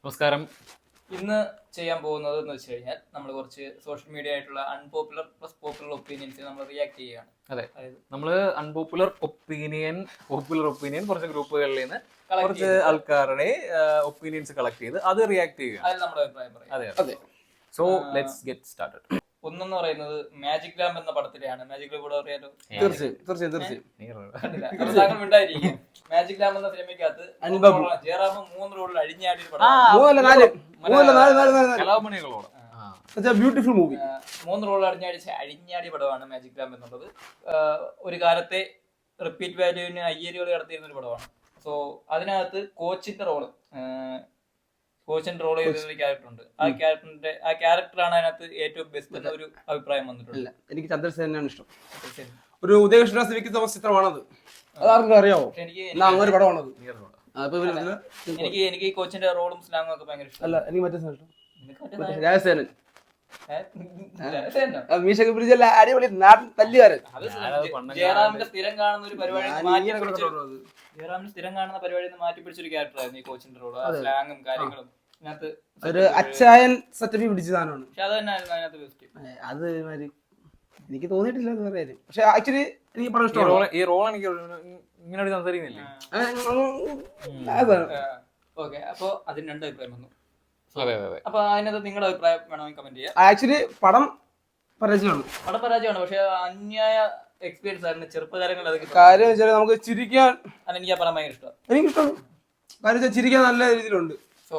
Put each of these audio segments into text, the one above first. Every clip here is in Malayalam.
നമസ്കാരം. ഇന്ന് ചെയ്യാൻ പോകുന്നത് എന്ന് വെച്ച് കഴിഞ്ഞാൽ നമ്മൾ കുറച്ച് സോഷ്യൽ മീഡിയ ആയിട്ടുള്ള അൺപോപ്പുലർ പ്ലസ് പോപ്പുലർ ഒപ്പീനിയൻസ് നമ്മൾ റിയാക്ട് ചെയ്യുകയാണ്. അതെ, നമ്മൾ അൺപോപ്പുലർ ഒപ്പീനിയൻ കുറച്ച് ഗ്രൂപ്പുകളിൽ നിന്ന് കുറച്ച് ആൾക്കാരുടെ ഒപ്പീനിയൻസ് കളക്ട് ചെയ്ത് അത് റിയാക്ട് ചെയ്യുക. അതിൽ നമ്മുടെ അഭിപ്രായം പറയാം. അതെ അതെ. So let's get started. ഒന്നെന്ന് പറയുന്നത് മാജിക് ലാമ്പ് എന്ന പടത്തിലെയാണ്. മാജിക് ലാമ്പ് കൂടെ അറിയാലോ? തീർച്ചയായും. താങ്കൾ ഉണ്ടായിരിക്കും. മാജിക് ലാമ്പ് എന്ന സിനിമയ്ക്കകത്ത് ജയറാം 3 റോളിൽ അഴിഞ്ഞാടി ബ്യൂട്ടിഫുൾ മൂവി. 3 റോളിൽ അഴിഞ്ഞാടി പടമാണ് മാജിക് ലാമ്പ് എന്നുള്ളത്. ഒരു കാലത്തെ റിപ്പീറ്റ് വാല്യൂവിന് അയ്യരുകൾ കടത്തിയിരുന്ന ഒരു പടമാണ്. സോ അതിനകത്ത് കോച്ചിന്റെ റോള് ചെയ്തൊരു ക്യാരക്ടർ ഉണ്ട്. ആ ക്യാരക്ടറാണ് അതിനകത്ത് ഏറ്റവും ബെസ്റ്റ് എന്ന ഒരു അഭിപ്രായം വന്നിട്ടുണ്ട്. എനിക്ക് ചന്ദ്രസേനാണ് ഇഷ്ടം. ഒരു ഉദയകൃഷ്ണ ചിത്രമാണത്. അതാർക്കും അറിയാവോ? അങ്ങനെ പടമാണത്. എനിക്ക് ഈ കോച്ചിന്റെ റോളും സ്ലാങ്ങും ഒക്കെ ഭയങ്കര ഇഷ്ടം. അല്ല, എനിക്ക് മറ്റേ ഇഷ്ടം രാജസേനൻ. മീശക്ക് പിടിച്ചല്ല, അടിപൊളി നാടൻ തല്ലുകാരൻ. ജയറാമിന്റെ സ്ഥിരം കാണുന്ന ഒരു പരിപാടി മാറ്റി പിടിച്ചൊരു ക്യാരക്ടറായിരുന്നു ഈ കോച്ചിന്റെ റോള്. സ്ലാങ്ങും കാര്യങ്ങളും ഒരു അച്ചായൻ സെറ്റപ്പ് പിടിച്ച സാധനമാണ്. പക്ഷെ അത് തന്നെയായിരുന്നു അതിനകത്ത് ബെസ്റ്റ്. അത് എനിക്ക് തോന്നിയിട്ടില്ല എന്ന് പറയാൻ. പക്ഷെ ആക്ച്വലി എനിക്ക് പടം ഇഷ്ടമാണ്. ഈ റോൾ എനിക്ക് ഇങ്ങനെ സംസാരിക്കുന്നില്ലേ? ഓക്കെ, അപ്പൊ അതിന് 2 അഭിപ്രായം വന്നു. അപ്പൊ അതിനകത്ത് നിങ്ങളുടെ അഭിപ്രായം വേണമെങ്കിൽ കമന്റ് ചെയ്യാം. ആക്ച്വലി പടം പരാജയമാണ്. പക്ഷെ അന്യായ എക്സ്പീരിയൻസ് ആയിരുന്നു. ചെറുപ്പകാരങ്ങൾ കാര്യം വെച്ചാൽ നമുക്ക് ചിരിക്കാൻ എനിക്ക് ആ പടം ഭയങ്കര ഇഷ്ടമാണ്. എനിക്കിഷ്ടമാണ്. കാര്യം വെച്ചാൽ ചിരിക്കാൻ നല്ല രീതിയിലുണ്ട്. സോ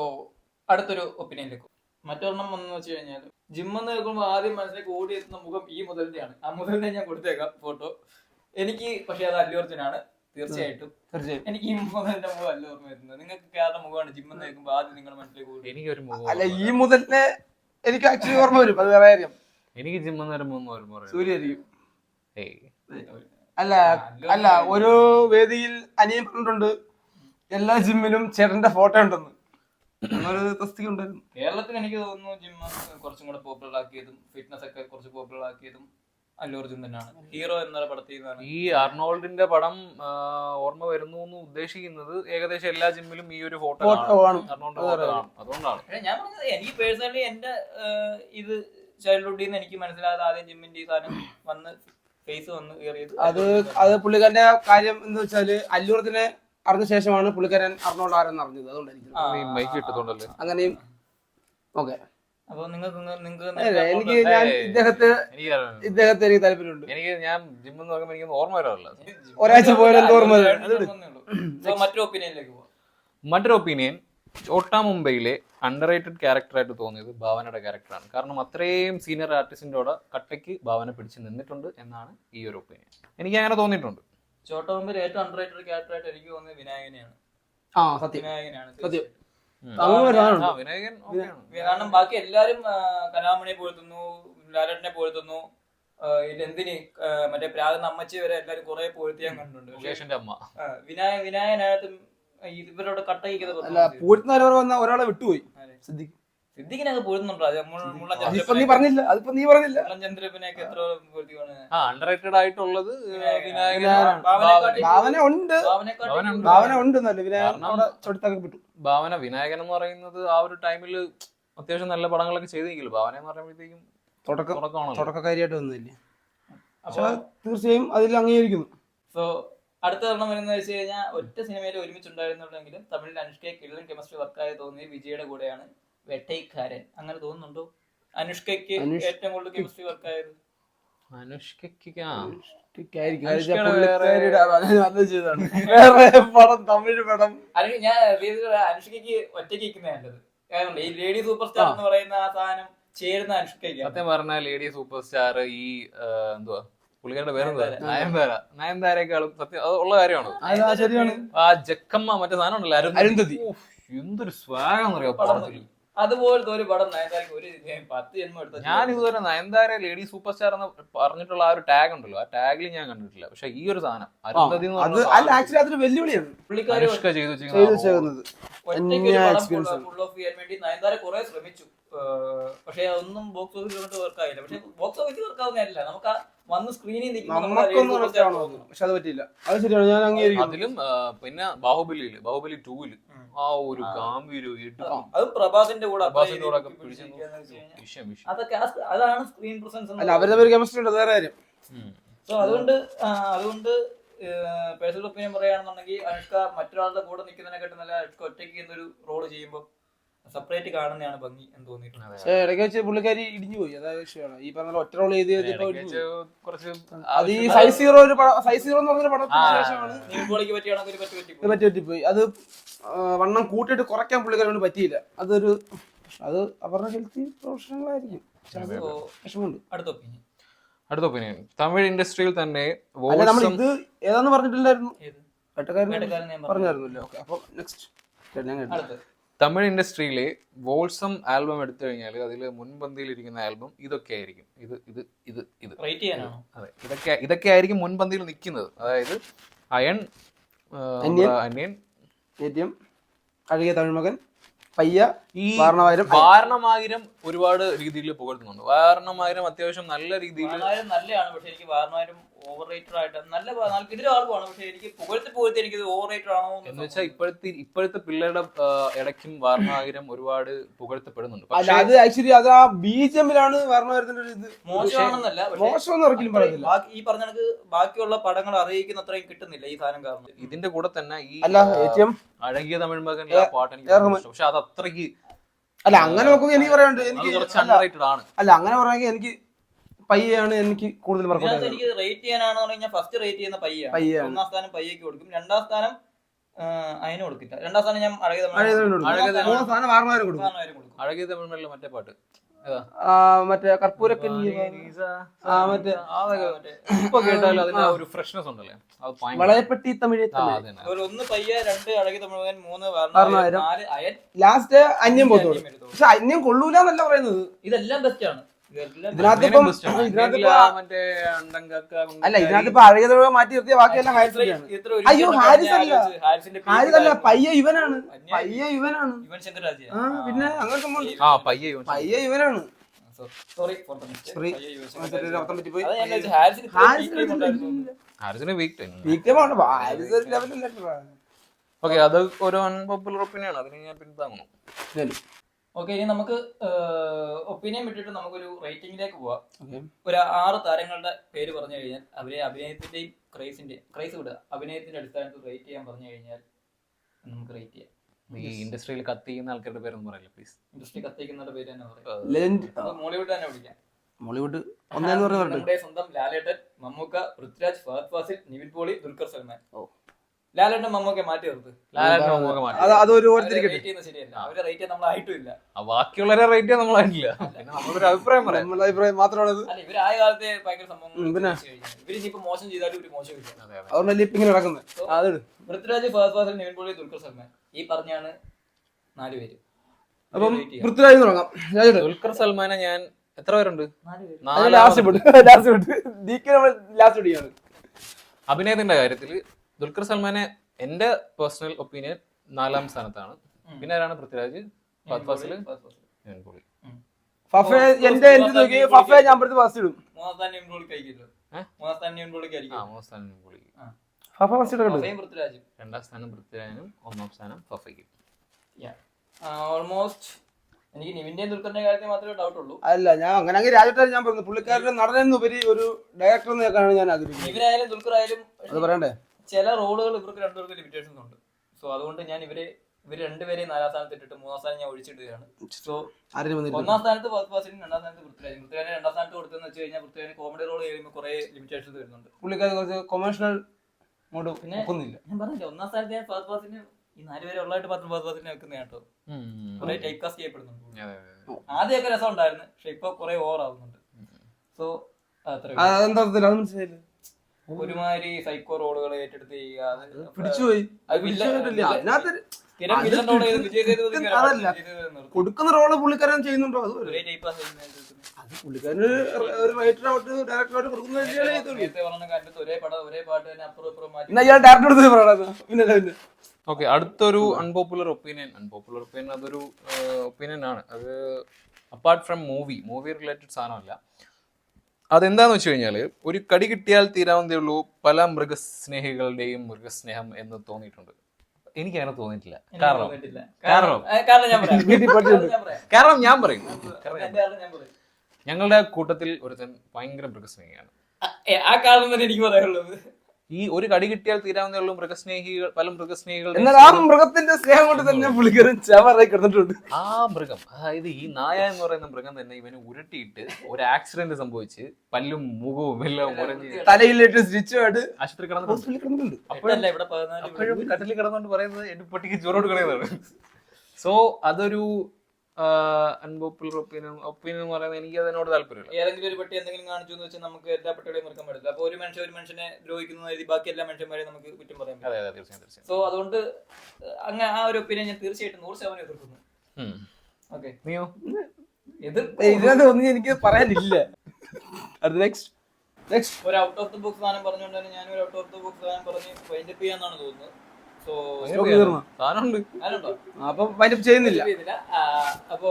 അടുത്തൊരു ഒപ്പീനിയനിലേക്ക്. മറ്റൊരെണ്ണം വന്നു വെച്ച് കഴിഞ്ഞാൽ ജിമ്മെന്ന് കേൾക്കുമ്പോൾ ആദ്യം മനസ്സിലേക്ക് ഓടി എത്തുന്ന മുഖം ഈ മുതലിന്റെയാണ്. ആ മുതലിനെ ഞാൻ കൊടുത്തേക്കാം ഫോട്ടോ. എനിക്ക് പക്ഷെ അത് അല്ലു അർജുനാണ്. തീർച്ചയായിട്ടും എനിക്ക് ഈ മുതലിന്റെ മുഖം അല്ല ഓർമ്മ വരുന്നത്. നിങ്ങൾക്ക് ആരുടെ മുഖമാണ് ജിമ്മെന്ന് കേൾക്കുമ്പോൾ ആദ്യം നിങ്ങളുടെ മനസ്സിലേക്ക് ഓടി? എനിക്കൊരു അല്ല, ഈ മുതലിനെ എനിക്ക് ആക്ച്വലി ഓർമ്മ വരും. അത് വേറെ കാര്യം. എനിക്ക് ജിമ്മെന്ന് വരുമ്പോ സൂര്യായിരിക്കും. അല്ല, ഒരു വേദിയിൽ അനിയൻ പറഞ്ഞിട്ടുണ്ട് എല്ലാ ജിമ്മിലും ചേട്ടന്റെ ഫോട്ടോ ഉണ്ടെന്ന്. കേരളത്തിൽ എനിക്ക് തോന്നുന്നു ജിമ്മ് കുറച്ചും കൂടെ പോപ്പുലർ ആക്കിയതും ഫിറ്റ്നസ് ഒക്കെ കുറച്ച് പോപ്പുലർ ആക്കിയതും അല്ലു അർജുൻ തന്നെയാണ്. ഹീറോ എന്ന പടത്തിൽ ഈ അർണോൾഡിന്റെ പടം ഓർമ്മ വരുന്നു എന്ന് ഉദ്ദേശിക്കുന്നത് ഏകദേശം എല്ലാ ജിമ്മിലും ഈ ഒരു ഫോട്ടോ അതുകൊണ്ടാണ് ഞാൻ പറഞ്ഞത്. എനിക്ക് പേഴ്സണലി എന്റെ ഇത് ചൈൽഡ്ഹുഡിൽ നിന്ന് എനിക്ക് മനസ്സിലാകാതെ ആദ്യം ജിമ്മിന്റെ ഈ സാധനം വന്ന് ഫേസ് വന്ന് കയറിയത്. അത് പുള്ളിക്കാരന്റെ കാര്യം എന്ന് വെച്ചാല് അല്ലു അർജുനെ അറിഞ്ഞ ശേഷമാണ് പുള്ളിക്കാരൻ അർണോൾഡ് ആരെന്ന് അറിഞ്ഞത്. അതുകൊണ്ടായിരിക്കും അങ്ങനെയും. ഓക്കെ, അപ്പൊ എനിക്ക് ഞാൻ ഇദ്ദേഹത്തെ എനിക്ക് താല്പര്യമുണ്ട്. ഞാൻ ജിമ്മിൽ നോക്കുമ്പോൾ എനിക്ക് ഓർമ്മ വരാറില്ല. ഒരാഴ്ച പോയാലും ഓർമ്മ. മറ്റൊരു ഒപ്പീനിയൻ ചോട്ടാ മുംബൈയിലെ അണ്ടർ റേറ്റഡ് ക്യാരക്ടറായിട്ട് തോന്നിയത് ഭാവനയുടെ ക്യാരക്ടറാണ്. കാരണം അത്രയും സീനിയർ ആർട്ടിസ്റ്റിൻ്റെയോടെ കട്ടയ്ക്ക് ഭാവന പിടിച്ച് നിന്നിട്ടുണ്ട് എന്നാണ് ഈ ഒരു ഒപ്പീനിയൻ. എനിക്ക് അങ്ങനെ തോന്നിയിട്ടുണ്ട്. ചോട്ടാ മുംബൈയിൽ ഏറ്റവും അണ്ടർ റേറ്റഡ് ക്യാരക്ടറായിട്ട് എനിക്ക് തോന്നിയത് വിനായകനെയാണ്. കാരണം ബാക്കി എല്ലാരും കലാമണിയെ പോഴ്ത്തുന്നു, ലാലേട്ടനെ പോഴ്ത്തുന്നു, ഇതെന്തിന് മറ്റേ പ്രാകുന്ന അമ്മച്ചി വരെ എല്ലാരും കുറെ പോഴ്ത്തി ഞാൻ കണ്ടിട്ടുണ്ട്. വിനായകനകത്തും ഇവരോട് കട്ടയിക്കുന്ന ഒരാളെ വിട്ടുപോയി. സിദ്ദിഖിനൊക്കെ പോരുന്നുണ്ടോ? ചന്ദ്രപ്പിനെയൊക്കെ എത്ര അണ്ടർറേറ്റഡ് ആയിട്ടുള്ളത് ഭാവന. വിനായകൻ എന്ന് പറയുന്നത് ആ ഒരു ടൈമിൽ അത്യാവശ്യം നല്ല പടങ്ങളൊക്കെ ചെയ്തെങ്കിലും ഭാവന എന്ന് പറയുമ്പോഴത്തേക്കും തുടക്കക്കാരിയായിട്ട് വന്നില്ലേ. തീർച്ചയായും അതിൽ അംഗീകരിക്കുന്നു. സോ അടുത്ത ഒരെണ്ണം വരുന്നത് വെച്ച് കഴിഞ്ഞാൽ ഒറ്റ സിനിമയിൽ ഒരുമിച്ചുണ്ടായിരുന്നുണ്ടെങ്കിലും തമിഴിൽ അനുഷ്കയെ കിള്ളൻ കെമിസ്ട്രി വർക്കായി തോന്നിയത് വിജയുടെ കൂടെയാണ്. വെട്ടൈക്കാരൻ. അങ്ങനെ തോന്നുന്നുണ്ടോ? അനുഷ്കയ്ക്ക് ഏറ്റവും കൂടുതൽ കെമിസ്ട്രി വർക്കായത് ഞാൻ അനുഷ്കയ്ക്ക് ഒറ്റയ്ക്ക് നിൽക്കുന്ന നല്ലത്. കാരണം ഈ ലേഡി സൂപ്പർ സ്റ്റാർ എന്ന് പറയുന്ന ആ സാധനം ചേരുന്ന അനുഷ്കയ്ക്ക്. സത്യം പറഞ്ഞാൽ ലേഡി സൂപ്പർ സ്റ്റാർ ഈ എന്തുവാ പുള്ളിക്കാരുടെ പേരെന്താ നയൻതാരേക്കാളും സത്യം അത് ഉള്ള കാര്യമാണ്. ആ ജക്കമ്മ മറ്റേ സാധനം ഉണ്ടല്ലോ അരുന്ധതി. എന്തൊരു സ്വാഗം അറിയാം. അതുപോലത്തെ ഒരു പടം നയൻതാരക്ക് ഒരു 10 ജന്മം എടുത്ത. ഞാൻ ഇതുവരെ നയൻതാര ലേഡി സൂപ്പർ സ്റ്റാർ എന്ന് പറഞ്ഞിട്ടുള്ള ആ ഒരു ടാഗ് ഉണ്ടല്ലോ, ആ ടാഗിൽ ഞാൻ കണ്ടിട്ടില്ല. പക്ഷെ ഈ ഒരു സാധനം അരുന്ധതി വെല്ലുവിളിയാണ് നയൻതാര കുറെ ശ്രമിച്ചു. പക്ഷെ അതൊന്നും ബോക്സ് ഓഫീസ് വർക്ക് ആയില്ല. പക്ഷെ ബോക്സ് ഓഫീസ് വർക്ക് ആവുന്നതല്ല, നമുക്ക് ആ വന്ന് സ്ക്രീനിൽ നമുക്കൊന്നും കണക്ട് ആണോ പക്ഷെ അത് പറ്റിയില്ല. അത് ശരിയാണ്, ഞാൻ അംഗീകരിക്കും. അതിലും പിന്നെ ബാഹുബലി 2-ല് ആ ഒരു ഗാംഭീര്യം അത് പ്രഭാസിന്റെ കൂടെ അതൊക്കെ അതാണ് സ്ക്രീൻ പ്രസൻസ്. അല്ല അവരുടെ ഒരു കെമിസ്ട്രി ഉണ്ട്, വേറെ കാര്യം. സോ അതുകൊണ്ട് പേഴ്സണൽ ഒപ്പീനിയൻ പറയുകയാണെന്നുണ്ടെങ്കിൽ അനുഷ്ക മറ്റൊരാളുടെ കൂടെ നിൽക്കുന്നതിനെക്കാട്ടും നല്ല അനുഷ്ക ഒറ്റയ്ക്ക് എന്നൊരു റോള് ചെയ്യുമ്പോൾ സെപ്പറേറ്റ് കാണുന്നതാണ് ഭംഗി എന്ന് തോന്നിയിട്ടുണ്ട്. പക്ഷേ ഇടയ്ക്ക് വെച്ച് പുള്ളിക്കാരി ഇടിഞ്ഞു പോയി, അതായത് വിഷയമാണ്. ഈ പറഞ്ഞ ഒറ്റ റോൾ ചെയ്ത് കുറച്ച് അത് ഈ സൈസ് ഹീറോ എന്ന് പറഞ്ഞൊരു പടത്തിന് ശേഷമാണ് പറ്റിപ്പോയി. അത് വണ്ണം കൂട്ടിയിട്ട് കുറയ്ക്കാൻ പുള്ളിക്കാരോട് പറ്റിയില്ല. അത് അവരുടെ ഹെൽത്തി പ്രൊഫഷണലായിരിക്കും. വിഷമമുണ്ട്. അടുത്ത ഒപ്പീനിയൻ തമിഴ് ഇൻഡസ്ട്രിയിൽ തന്നെ ഇത് ഏതാന്ന് പറഞ്ഞിട്ടില്ലായിരുന്നു, പറഞ്ഞായിരുന്നല്ലോ. അപ്പൊ നെക്സ്റ്റ് തമിഴ് ഇൻഡസ്ട്രിയിലെ വോൾസം ആൽബം എടുത്തു കഴിഞ്ഞാൽ അതിൽ മുൻപന്തിയിൽ ഇരിക്കുന്ന ആൽബം ഇതൊക്കെ ആയിരിക്കും. അതെ, ഇതൊക്കെ ആയിരിക്കും മുൻപന്തിയിൽ നിൽക്കുന്നത്. അതായത് അന്യൻ, അഴകിയ തമിഴ്മകൻ, പയ്യ, ഈ വാരണമായിരം ഒരുപാട് രീതിയിൽ പുകഴ്ത്തുന്നുണ്ട്. വാരണമായിരം അത്യാവശ്യം നല്ല രീതിയിൽ നല്ലതാണ്. പക്ഷെ എനിക്ക് വാരണമായിരം ഓവർ റേറ്റഡ് ആയിട്ട് നല്ല ഇതിലെ ആൾക്കാണ്. പക്ഷെ എനിക്ക് പുകഴ്ത്തി എനിക്ക് ഓവർ റേറ്റഡ് ആണോ എന്ന് വെച്ചാൽ ഇപ്പോഴത്തെ പിള്ളേരുടെ ഇടയ്ക്കും വാരണമായിരം ഒരുപാട് പുകഴ്ത്തപ്പെടുന്നുണ്ട്. അത് ആക്ച്വലി അത് ആ ബിജിഎമ്മിലാണ് വാരണമായിരത്തിന്റെ ഒരു ഇത് മോശമാണെന്നല്ല, മോശമെന്ന് ഒരിക്കലും പറയുന്നില്ല. ഈ പറഞ്ഞ ബാക്കിയുള്ള പടങ്ങൾ അറിയിക്കുന്ന അത്രയും കിട്ടുന്നില്ല ഈ സാധനം കാരണം. ഇതിന്റെ കൂടെ തന്നെ ഈ അഴകിയ തമിഴ് മകൻ പാട്ട് എനിക്ക് പക്ഷെ അത് അത്രയ്ക്ക് അല്ല അങ്ങനെ നോക്കുമ്പോൾ എനിക്ക് പറയാനുണ്ട്, എനിക്ക് കുറച്ച് അണ്ടർറേറ്റഡ് ആണ്. അല്ല അങ്ങനെ പറയാമെങ്കിൽ എനിക്ക് പയ്യാണ് എനിക്ക് കൂടുതൽ എനിക്ക് റേറ്റ് ചെയ്യാനാണെന്ന് പറഞ്ഞാൽ ഫസ്റ്റ് റേറ്റ് ചെയ്യുന്ന പയ്യാണ്. ഒന്നാം സ്ഥാനം പയ്യക്ക് കൊടുക്കും, രണ്ടാം സ്ഥാനം അതിന് കൊടുക്കില്ല. രണ്ടാം സ്ഥാനം ഞാൻ അഴകിയ തമിഴ് മകനിലെ മറ്റേ പാട്ട് മറ്റേ കർപ്പൂരക്കഞ്ഞി ഇപ്പൊ കേട്ടാലും അതിന് ഒരു ഫ്രഷ്നെസ് ഉണ്ടല്ലേ. വളയപ്പെട്ടി തമിഴ് ഒന്ന് പയ്യ, 2 അഴകിയ തമിഴ് മകൻ, 3 വാരണമായിരം, 4 അയൻ, ലാസ്റ്റ് അന്യം പോത്തോളൂ. പക്ഷെ അന്യം കൊള്ളൂലെന്നല്ല പറയുന്നത്. ഇതെല്ലാം ബെസ്റ്റ് ആണ്. ഇതിനകത്തിപ്പോ അഴകിയ മാറ്റി നിർത്തിയ ബാക്കിയെല്ലാം ഹാരിസാണ്. അയ്യോ ഹാരിസ് അല്ല പയ്യ ഇവനാണ്. പിന്നെ അങ്ങനെ പയ്യ ഇവനാണ്. ഓക്കെ, അത് ഒരു അൺപോപ്പുലർ ഒപ്പീനിയൻ ആണ്, അതിന് ഞാൻ പിന്താങ്ങുന്നു. ഓക്കെ, ഇനി നമുക്ക് ഒപ്പീനിയൻ വിട്ടിട്ട് നമുക്കൊരു റേറ്റിംഗിലേക്ക് പോവാം. ഒരു 6 താരങ്ങളുടെ പേര് പറഞ്ഞു കഴിഞ്ഞാൽ അവരെ അഭിനയത്തിന്റെയും ക്രൈസ് വിടുക, അഭിനയത്തിന്റെ അടിസ്ഥാനത്തിൽ റേറ്റ് ചെയ്യാൻ പറഞ്ഞു കഴിഞ്ഞാൽ നമുക്ക് റേറ്റ് ചെയ്യാം. ഈ ഇൻഡസ്ട്രിയിൽ കത്തിക്കുന്ന ആൾക്കാരുടെ പേരൊന്നും പറയില്ല പ്ലീസ്. ഇൻഡസ്ട്രി കത്തിക്കുന്നവരുടെ പേര് തന്നെ പറയാം. മോളിവുഡ് തന്നെ വിളിക്കാം. മോളിവുഡ് നമ്മുടെ സ്വന്തം ലാലേട്ടൻ, മമ്മൂക്ക, പൃഥ്വിരാജ്, ഫഹദ് ഫാസിൽ, നിവിൻ പോളി, ദുൽഖർ സൽമാൻ. ലാലേട്ടൻ മമ്മൂക്കെ മാറ്റി നിർത്ത്. ശരിയല്ല, അവരെ റേറ്റ് നമ്മൾ ആയിട്ടുമില്ല. ബാക്കിയുള്ളവരെ റേറ്റ് നമ്മളായിട്ടില്ല. നമ്മളൊരു അഭിപ്രായം മാത്രമാണ്. അല്ല, ഇവരായ കാലത്തെ ഭയങ്കര സംഭവം. ഇവരിപ്പോ മോശം ചെയ്താലും ഒരു മോശമില്ല. പൃഥ്വിരാജ്, ഫഹദ് ഫാസിൽ, നിവിൻ പോളി, ദുൽഖർ സൽമാൻ, ഈ പറഞ്ഞാണ് 4 പേര്. അപ്പം പൃഥ്വിരാജ് തുടങ്ങാം. ദുൽഖർ സൽമാനെ ഞാൻ എത്ര പേരുണ്ട്? അഭിനയത്തിന്റെ കാര്യത്തിൽ ദുൽഖർ സൽമാനെ എന്റെ പേഴ്സണൽ ഒപ്പീനിയൻ 4ാം സ്ഥാനത്താണ്. പിന്നെ ആരാണ്? പൃഥ്വിരാജ്, ഫഹദ് ഫാസിൽ, നിവിൻ പോളി. രണ്ടാം സ്ഥാനം പൃഥ്വിരാജിനും 1ാം സ്ഥാനം ഫഫയ്ക്കും. ഓൾമോസ്റ്റ് എനിക്ക് നിവിന്റെയും ദുൽഖറിന്റെ കാര്യത്തിൽ മാത്രമേ ഡൗട്ട് ഉള്ളൂ. അല്ല, ഞാൻ അങ്ങനെ രാജേട്ടൻ ഞാൻ പറഞ്ഞു പുള്ളിക്കാരുടെ നടനെന്നുപരി ഒരു ഡയറക്ടർ എന്നൊക്കെയാണ് ഞാൻ ആഗ്രഹിക്കുന്നത്. നിവിനായാലും ദുൽഖർ ആയാലും അത് പറയണ്ടേ, ചില റോളുകൾ ഇവർക്ക് രണ്ടുപേർക്ക് ലിമിറ്റേഷൻസ് ഉണ്ട്. സോ അതുകൊണ്ട് ഞാൻ ഇവർ രണ്ടുപേരെയും 4ാം സ്ഥാനത്ത് ഇട്ടിട്ട് 3ാം സ്ഥാനം ഞാൻ ഒഴിച്ചിടുകയാണ്. സോ 1ാം സ്ഥാനത്ത് ഫഹദ് ഫാസിലും 2ാം സ്ഥാനത്ത് പൃഥ്വിരാജ്. 2ാം സ്ഥാനത്ത് കൊടുത്തെന്ന് വെച്ച് കഴിഞ്ഞാൽ പൃഥ്വിരാജിന് കോമഡി റോൾ ചെയ്യുമ്പോൾ കുറെ ലിമിറ്റേഷൻസ് വരുന്നുണ്ട്. പുള്ളിക്കാരി കുറച്ച് കൊമേഴ്ഷ്യൽ മോഡ്. പിന്നെ ഞാൻ പറഞ്ഞില്ല, 1ാം സ്ഥാനത്ത് ഞാൻ ഫഹദ് ഫാസിന് ഈ 4 പേരെ ഉള്ളതായിട്ട് ഫഹദ് ഫാസിനെ വെക്കുന്ന കേട്ടോ. കുറെ ടൈപ്പ് കാസ്റ്റ് ചെയ്യപ്പെടുന്നുണ്ട്. ആദ്യമൊക്കെ രസം ഉണ്ടായിരുന്നു, പക്ഷെ ഇപ്പൊ കുറെ ഓവർ ആവുന്നുണ്ട്. സോ ഒരുമാതിരി സൈക്കോ റോളുകൾ ഏറ്റെടുത്ത് കൊടുക്കുന്ന റോള് പുള്ളിക്കാരൻ ചെയ്യുന്നുണ്ടോ? ഓക്കെ, അടുത്തൊരു അൺപോപ്പുലർ ഒപ്പീനിയൻ. അതൊരു ഒപ്പീനിയൻ ആണ്. അത് അപ്പാർട്ട് ഫ്രം മൂവി റിലേറ്റഡ് സാധനമല്ല. അതെന്താന്ന് വെച്ച് കഴിഞ്ഞാല് ഒരു കടി കിട്ടിയാൽ തീരാവുന്നതേ ഉള്ളൂ പല മൃഗസ്നേഹികളുടെയും മൃഗസ്നേഹം എന്ന് തോന്നിയിട്ടുണ്ട്. എനിക്ക് അങ്ങനെ തോന്നിയിട്ടില്ല. കാരണം ഞാൻ പറയും ഞങ്ങളുടെ കൂട്ടത്തിൽ ഒരുത്തൻ ഭയങ്കര മൃഗസ്നേഹിയാണ്. ആ കാരണം തന്നെ എനിക്ക് പറയാനുള്ളത്. ഈ ഒരു കടി കിട്ടിയാൽ തീരാവുന്നേ ഉള്ളൂ മൃഗസ്നേഹികൾ, പല മൃഗസ്നേഹികൾ. എന്നാൽ ആ മൃഗത്തിന്റെ സ്നേഹം കൊണ്ട് തന്നെ പുള്ളിക്കാരൻ ചവറായി കിടന്നിട്ടുണ്ട്. ആ മൃഗം, അതായത് ഈ നായ എന്ന് പറയുന്ന മൃഗം തന്നെ ഇവന് ഉരുട്ടിയിട്ട് ഒരു ആക്സിഡന്റ് സംഭവിച്ച് പല്ലും മുഖവും എല്ലാം ഉരഞ്ഞ് തലയിലിട്ട് സ്റ്റിച്ചുമായിട്ട് ആശുപത്രി കിടന്നിട്ടുണ്ട്. അപ്പോഴും കട്ടിലിൽ കിടന്നുകൊണ്ട് പറയുന്നത് എന്റെ പട്ടിക്ക് ചോറ് കൊടുക്കണേന്നാണ്. സോ അതൊരു അൺപോപ്പുലർ ഒപ്പീനിയൻ എന്ന് പറയുന്നത് എനിക്ക് അതിനോട് താല്പര്യമില്ല. ഏതെങ്കിലും ഒരു പട്ടി എന്തെങ്കിലും കാണിച്ചു എന്ന് വെച്ചാൽ നമുക്ക് എല്ലാ പട്ടികളെയും മറക്കാൻ പറ്റില്ല. അപ്പൊ ഒരു മനുഷ്യനെ ദ്രോഹിക്കുന്ന ബാക്കി എല്ലാ മനുഷ്യന്മാരെ നമുക്ക് കുറ്റം പറയാൻ പറ്റും. സോ അതുകൊണ്ട് അങ്ങനെ ആ ഒരു ഒപ്പീനിയൻ ഞാൻ തീർച്ചയായിട്ടും 100% എതിർക്കുന്നു. ഓക്കെ, നീയോ? ഇതിനകത്ത് ഒന്നും എനിക്ക് പറയാനില്ല. ഒരു ഔട്ട് ഓഫ് ദ ബോക്സ് സാധനം പറഞ്ഞുകൊണ്ട് തന്നെ ഞാനൊരു ഔട്ട് ഓഫ് ദ ബോക്സ് സാധനം പറഞ്ഞ് വൈൻഡപ്പ് ചെയ്യാന്നാണ് തോന്നുന്നത്. അപ്പൊ വൈൻഡപ്പ് ചെയ്യുന്നില്ല. അപ്പോ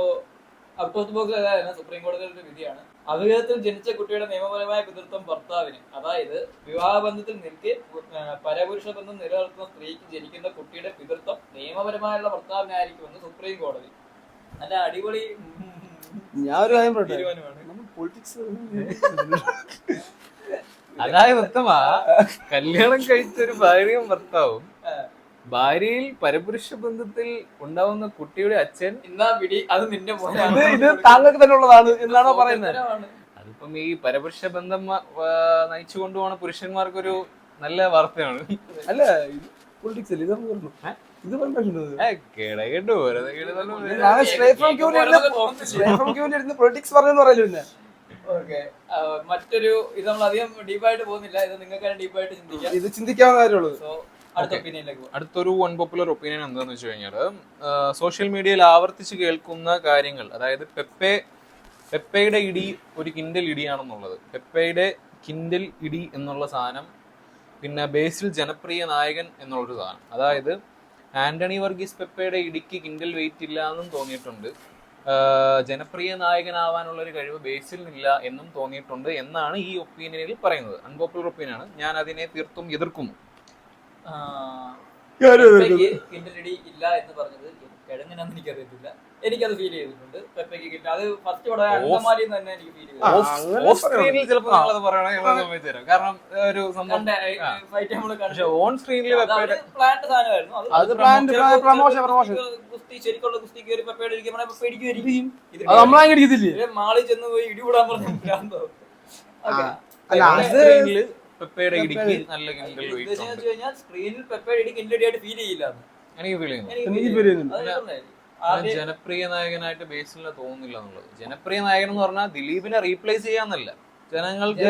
ഔട്ട് ഓഫ് ദ ബോക്സ് അതായത് സുപ്രീം കോടതിയുടെ വിധിയാണ്. അവിഹിതത്തിൽ ജനിച്ച കുട്ടിയുടെ നിയമപരമായ പിതൃത്വം ഭർത്താവിന്, അതായത് വിവാഹബന്ധത്തിൽ നിൽക്കെ പരപുരുഷ ബന്ധം നിലനിർത്തുന്ന സ്ത്രീക്ക് ജനിക്കുന്ന കുട്ടിയുടെ പിതൃത്വം നിയമപരമായുള്ള ഭർത്താവിനായിരിക്കുമെന്ന് സുപ്രീം കോടതി. നല്ല അടിപൊളി ഞാൻ ഒരു കാര്യം അതായത് ഉത്തമാ കല്യാണം കഴിച്ചൊരു ഭാര്യയും ഭർത്താവും ഭാര്യയിൽ പരപുരുഷ ബന്ധത്തിൽ ഉണ്ടാവുന്ന കുട്ടിയുടെ അച്ഛൻ അത് നിന്റെ ഇത് താങ്കൾക്ക് തന്നെ ഉള്ളതാണ് എന്നാണോ പറയുന്നത്? അതിപ്പം ഈ പരപുരുഷ ബന്ധം നയിച്ചു കൊണ്ടുപോണ പുരുഷന്മാർക്കൊരു നല്ല വാർത്തയാണ്. അല്ല പൊളിറ്റിക്സ് അല്ലേ ഇത് പൊളിറ്റിക്സ് പറഞ്ഞു പറയല്ലോ. പിന്നെ മറ്റൊരു ഇത് നമ്മൾ അധികം ഡീപ്പായിട്ട് പോകുന്നില്ല. ഇത് നിങ്ങൾക്ക് ഡീപ്പായിട്ട് ചിന്തിക്കാം. ഇത് ചിന്തിക്കാവുന്ന കാര്യമുള്ളൂ. അടുത്തൊരു അൺപോപ്പുലർ ഒപ്പീനിയൻ എന്താന്ന് വെച്ച് കഴിഞ്ഞാല് സോഷ്യൽ മീഡിയയിൽ ആവർത്തിച്ച് കേൾക്കുന്ന കാര്യങ്ങൾ, അതായത് പെപ്പയുടെ ഇടി ഒരു കിൻഡൽ ഇടിയാണെന്നുള്ളത്, പെപ്പയുടെ കിൻഡൽ ഇടി എന്നുള്ള സാധനം, പിന്നെ ബേസിൽ ജനപ്രിയ നായകൻ എന്നുള്ളൊരു സാധനം. അതായത് ആന്റണി വർഗീസ് പെപ്പയുടെ ഇടിക്ക് കിൻഡൽ വെയിറ്റ് ഇല്ല എന്നും തോന്നിയിട്ടുണ്ട്. ജനപ്രിയ നായകനാവാനുള്ളൊരു കഴിവ് ബേസിലിനില്ല എന്നും തോന്നിയിട്ടുണ്ട് എന്നാണ് ഈ ഒപ്പീനിയനിൽ പറയുന്നത്. അൺപോപ്പുലർ ഒപ്പീനിയനാണ്. ഞാൻ അതിനെ തീർത്തും എതിർക്കുന്നു. കിൻഡലടി ഇല്ല എന്ന് പറഞ്ഞത് കിഴങ്ങനാന്ന് എനിക്കറിയത്തില്ല. എനിക്കത് ഫീൽ ചെയ്തിട്ടുണ്ട്. പെപ്പയ്ക്ക് കിട്ടും. അത് ഫസ്റ്റ് പടം അങ്കമാലി തന്നെ എനിക്ക് ഫീൽ ചെയ്തു. കാരണം ഒരു ഓൺ സ്ക്രീനിൽ പ്ലാന്റ് സാധനമായിരുന്നു. ശരിക്കുള്ള കുസ്തി കയറി പെപ്പയുടെ ഇരിക്കുമ്പോൾ മാളി ചെന്ന് പോയി ഇടികൂടാൻ പറഞ്ഞു. പെപ്പയുടെ ഇടിക്ക് നല്ല സ്ക്രീനിൽ പെപ്പയുടെ ഇടി കിൻഡലടിയായിട്ട് ഫീൽ ചെയ്യില്ല. എനിക്ക് ഫീൽ ചെയ്യുന്നു. ജനപ്രിയ നായകനായിട്ട് ബേസിലിനെ തോന്നുന്നില്ല എന്നുള്ളത്. ജനപ്രിയ നായകൻ എന്ന് പറഞ്ഞാൽ ദിലീപിനെ റീപ്ലേസ് ചെയ്യാന്നല്ല, ജനങ്ങൾക്ക്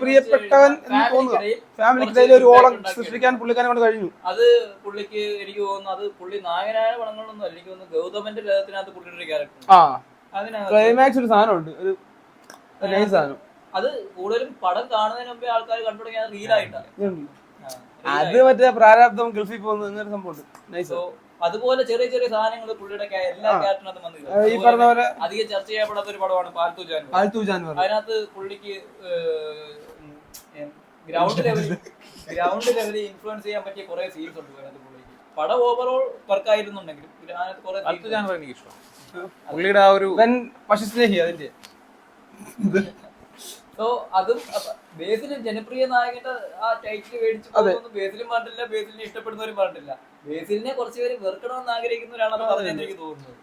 പ്രിയപ്പെട്ടവൻ എന്ന് തോന്നുക. ഫാമിലിക്കിടയിൽ ഒരു ഓളം സൃഷ്ടിക്കാൻ പുള്ളിക്കാരെ കൊണ്ട് കഴിഞ്ഞു. അത് പുള്ളിക്ക് എനിക്ക് തോന്നുന്നു അത് പുള്ളി നായകനായ പടങ്ങളൊന്നും അല്ല. എനിക്ക് തോന്നുന്നു ഗൗതമന്റെ ലേഖനത്തിനകത്ത് പുള്ളിയുടെ ഒരു ക്യാരക്ടർ ക്ലൈമാക്സ് ഒരു സാധനം ഉണ്ട്, ഒരു സാധനം. അത് കൂടുതലും പടം കാണുന്നതിന് മുമ്പേ ആൾക്കാർ കണ്ടു തുടങ്ങിയത് റീലായിട്ടാണ്. അത് മറ്റേ പ്രാരാബ്ദം ഗൾഫിൽ പോകുന്നത് അങ്ങനെ സംഭവം. അതുപോലെ ചെറിയ ചെറിയ സാധനങ്ങൾ പുള്ളിയുടെ എല്ലാ ക്യാരക്ടറിനകത്തും വന്നില്ല. അധികം ചർച്ച ചെയ്യപ്പെടാത്ത ഒരു പടമാണ് പാൽത്തു ജാനുവർ. അതിനകത്ത് പുള്ളിക്ക് ഗ്രൗണ്ട് ലെവലിൽ ഇൻഫ്ലുവൻസ് ചെയ്യാൻ പറ്റിയ കുറെ സീൻസ് ഉണ്ട് അതിനകത്ത് പുള്ളിക്ക്. പടം ഓവറോൾ വർക്ക് ആയിരുന്നുണ്ടെങ്കിലും അതിനകത്ത് കുറെ എനിക്ക് ഇഷ്ടം പുള്ളിയുടെ ആ ഒരു പശുസ്നേഹി അതിന്റെ. സോ അതും ബേസിലും ജനപ്രിയ നായകന്റെ ആ ടൈറ്റിൽ മേടിച്ചു പോകുന്നു. ബേസിലും പാടില്ല, ബേസിലിനെ ഇഷ്ടപ്പെടുന്നവരും പാടില്ല. ബേസിലിനെ കുറച്ചുപേര് വെറുക്കണമെന്ന് ആഗ്രഹിക്കുന്നവരാണെന്ന് പറഞ്ഞാൽ എനിക്ക് തോന്നുന്നത്.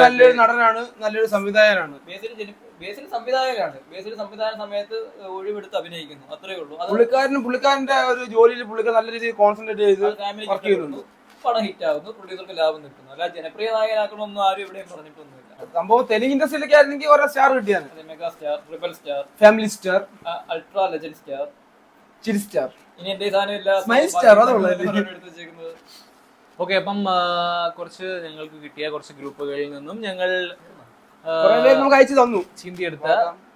നല്ലൊരു നടനാണ്, നല്ലൊരു സംവിധായകനാണ്. ബേസിൽ സംവിധായകനാണ്. ബേസിൽ സംവിധാന സമയത്ത് ഒഴിവെടുത്ത് അഭിനയിക്കുന്നു, അത്രേ ഉള്ളൂ. പുള്ളിക്കാരന്റെ ഒരു ജോലിയിൽ പുള്ളിക്കാരൻ നല്ല രീതിയിൽ കോൺസെൻട്രേറ്റ് ചെയ്ത് വർക്ക് ചെയ്യുന്നുണ്ട്. പടം ഹിറ്റ് ആവുന്നു, പ്രൊഡ്യൂസർക്ക് ലാഭം നിൽക്കുന്നു. അല്ല ജനപ്രിയ നായകനാക്കണമെന്നും ആരും എവിടെയും പറഞ്ഞിട്ടൊന്നുമില്ല. സംഭവം തെലുങ്ക് ഇൻഡസ്ട്രിയിലൊക്കെ ആയിരുന്നെങ്കിൽ ഓരോ സ്റ്റാർ കിട്ടിയാണ്. Mega star, triple star, family star, ultra legend star, ചിരി സ്റ്റാർ. ഇനി എന്റെ സാധനം ഇല്ല സ്മൈൽ സ്റ്റാർ. ഓക്കെ, അപ്പം കുറച്ച് ഞങ്ങൾക്ക് കിട്ടിയ കുറച്ച് ഗ്രൂപ്പുകളിൽ നിന്നും ഞങ്ങൾ അയച്ചു തന്നു ചിന്തിയെടുത്ത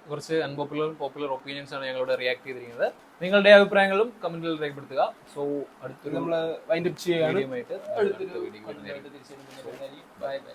കുറച്ച് അൺപോപ്പുലർ പോപ്പുലർ ഒപ്പീനിയൻസ് ആണ് ഞങ്ങളോട് റിയാക്ട് ചെയ്തിരിക്കുന്നത്. നിങ്ങളുടെ അഭിപ്രായങ്ങളും കമന്റിൽ രേഖപ്പെടുത്തുക. സോ അടുത്തൊരു നമ്മൾ വൈൻഡ് അപ്പ് ചെയ്യുകയാണ്. വീഡിയോയുമായിട്ട് ബൈ ബൈ.